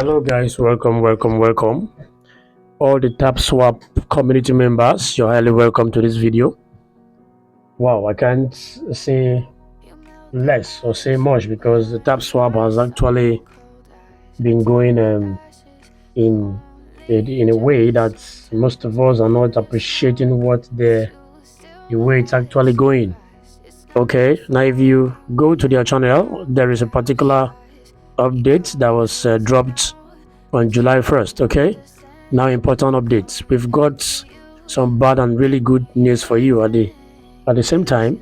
Hello guys, welcome. All the Tapswap community members, you're highly welcome to this video. Wow, I can't say less or say much because the Tapswap has actually been going in in a way that most of us are not appreciating the way it's actually going. Okay, now if you go to their channel, there is a particular update that was dropped on July 1st. Okay, now important updates. We've got some bad and really good news for you at the same time.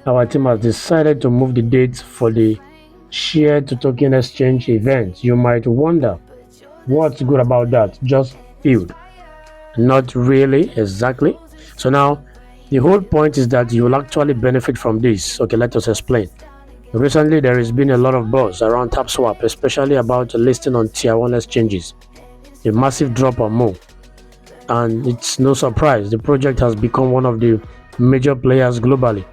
Our team has decided to move the date for the share to token exchange event. You might wonder what's good about that. Just field. Not really exactly. So now the whole point is that you will actually benefit from this. Okay, let us explain. Recently, there has been a lot of buzz around Tapswap, especially about listing on tier 1 exchanges. A massive drop or more. And it's no surprise, the project has become one of the major players globally,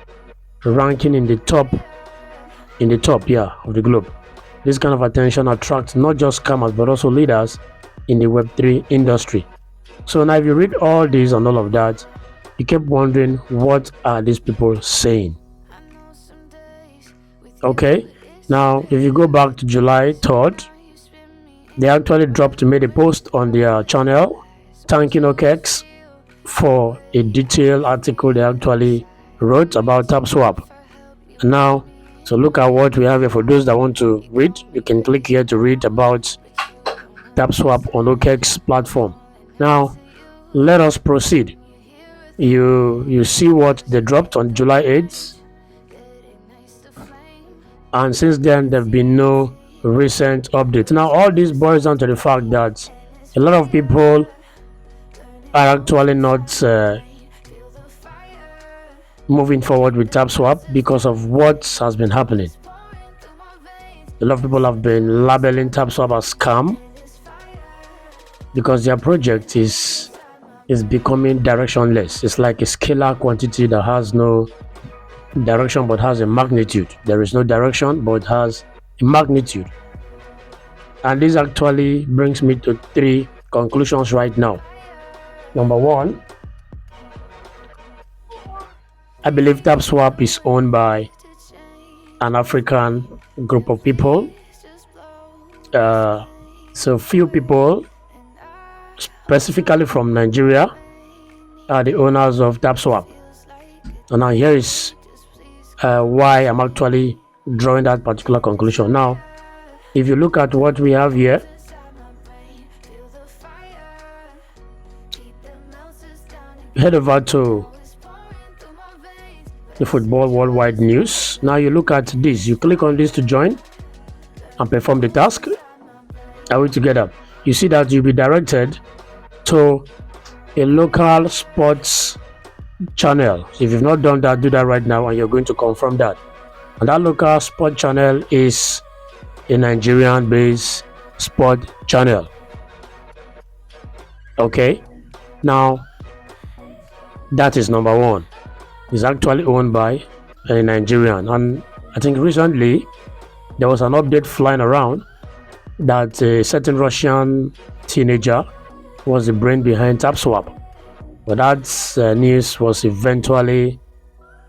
ranking in the top of the globe. This kind of attention attracts not just scammers but also leaders in the Web3 industry. So now if you read all this and all of that, you kept wondering, what are these people saying? Okay, now if you go back to July 3rd, they actually made a post on their channel thanking OKEX for a detailed article they actually wrote about Tapswap. Now, so look at what we have here. For those that want to read, you can click here to read about Tapswap on OKEX platform. Now, let us proceed. You see what they dropped on July 8th, and since then there have been no recent updates. Now, all this boils down to the fact that a lot of people are actually not moving forward with Tapswap because of what has been happening. A lot of people have been labeling Tapswap as scam because their project is becoming directionless. It's like a scalar quantity that has no direction but has a magnitude. There is no direction but has a magnitude. And this actually brings me to 3 conclusions right now. Number 1, I believe Tapswap is owned by an African group of people. So few people, specifically from Nigeria, are the owners of Tapswap. And now here is why I'm actually drawing that particular conclusion. Now, if you look at what we have here, head over to the Football Worldwide News. Now you look at this, you click on this to join and perform the task. Are we together? You see that you'll be directed to a local sports channel. If you've not done that, do that right now and you're going to confirm that. And that local sport channel is a Nigerian based sport channel. Okay, now that is number 1. It's actually owned by a Nigerian, and I think recently there was an update flying around that a certain Russian teenager was the brain behind Tapswap, but that news was eventually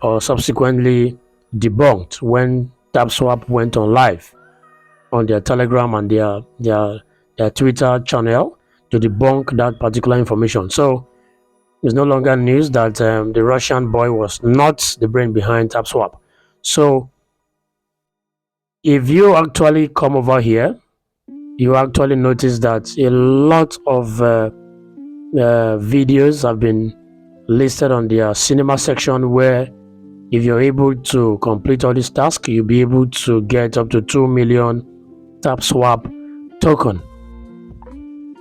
or subsequently debunked when Tapswap went on live on their Telegram and their Twitter channel to debunk that particular information. So it's no longer news that the Russian boy was not the brain behind Tapswap. So if you actually come over here, you actually notice that a lot of videos have been listed on their cinema section, where if you're able to complete all these tasks, you'll be able to get up to 2 million Tapswap token.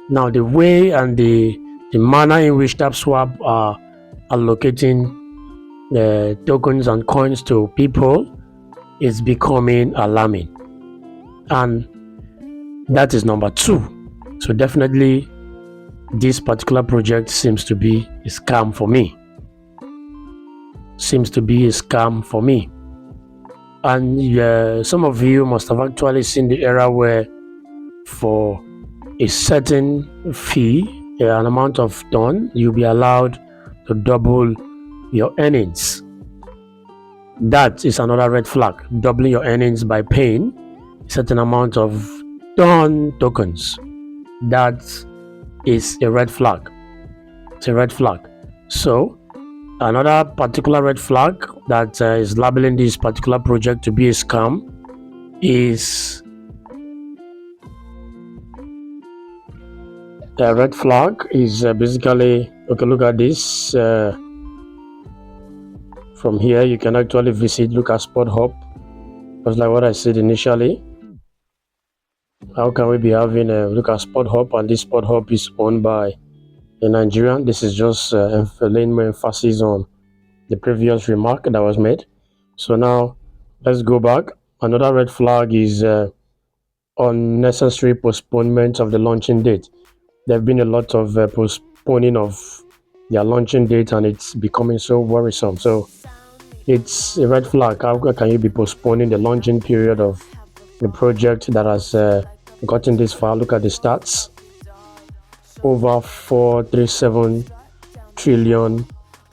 Now, the way and the manner in which Tapswap are allocating tokens and coins to people is becoming alarming, and that is number 2. So definitely this particular project seems to be a scam for me. And some of you must have actually seen the era where for a certain fee, an amount of ton, you'll be allowed to double your earnings. That is another red flag. Doubling your earnings by paying a certain amount of ton tokens. That is a red flag. It's a red flag. So another particular red flag that is labeling this particular project to be a scam is the red flag is basically, okay, look at this. From here, you can actually look at Spot Hub. Just like what I said initially. How can we be having a look at Spot Hub, and this Spot Hub is owned by a Nigerian? This is just laying more emphasis on the previous remark that was made. So now let's go back. Another red flag is unnecessary postponement of the launching date. There have been a lot of postponing of their launching date, and it's becoming so worrisome. So it's a red flag. How can you be postponing the launching period of the project that has gotten this far? Look at the stats. Over 437 trillion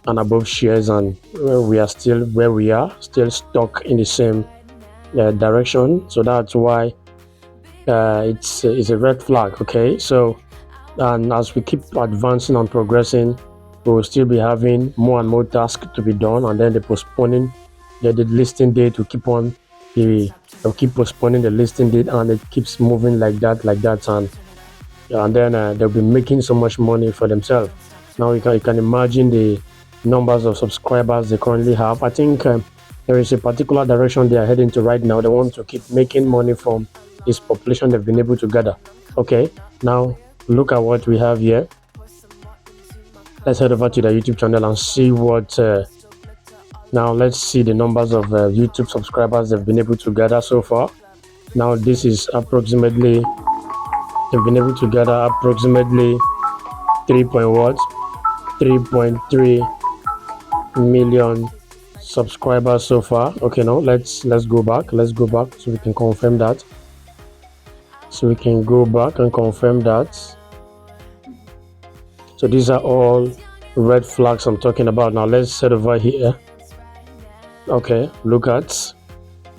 and above shares, and we are still where we are, still stuck in the same direction. So that's why it's a red flag. Okay, so and as we keep advancing and progressing, we will still be having more and more tasks to be done, and then the postponing the listing date will keep on they'll keep postponing the listing date, and it keeps moving like that, and then they'll be making so much money for themselves. Now you can imagine the numbers of subscribers they currently have. I think there is a particular direction they are heading to right now. They want to keep making money from this population they've been able to gather. Okay, now look at what we have here. Let's head over to the YouTube channel and see what now let's see the numbers of YouTube subscribers they've been able to gather so far. Now this is approximately, they've been able to gather approximately 3.3 million subscribers so far. Okay, now let's go back so we can confirm that. So we can go back and confirm that. So these are all red flags I'm talking about. Now let's head over here. Okay, look at,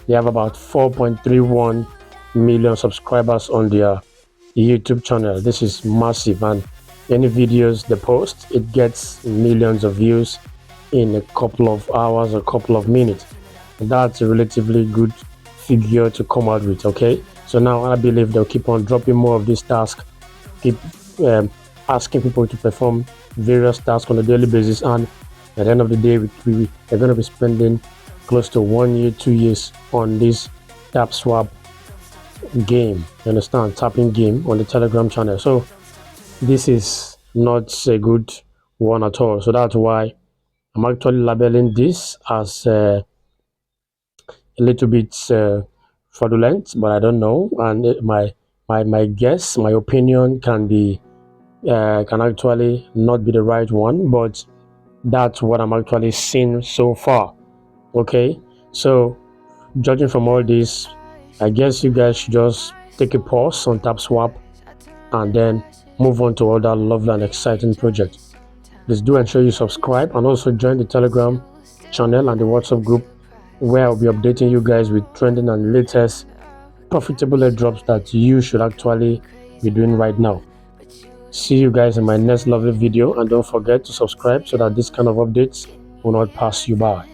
they have about 4.31 million subscribers on their YouTube channel. This is massive, and any videos they post, it gets millions of views in a couple of hours, a couple of minutes. That's a relatively good figure to come out with. Okay, so now I believe they'll keep on dropping more of these tasks, keep asking people to perform various tasks on a daily basis, and at the end of the day they're going to be spending close to 1 year, 2 years on this Tapswap game, you understand, tapping game on the Telegram channel. So this is not a good one at all. So that's why I'm actually labeling this as a little bit fraudulent, but I don't know, and my guess, my opinion can actually not be the right one, but that's what I'm actually seeing so far. Okay, so judging from all this, I guess you guys should just take a pause on Tapswap and then move on to other lovely and exciting projects. Please do ensure you subscribe, and also join the Telegram channel and the WhatsApp group, where I'll be updating you guys with trending and latest profitable airdrops that you should actually be doing right now. See you guys in my next lovely video, and don't forget to subscribe so that this kind of updates will not pass you by.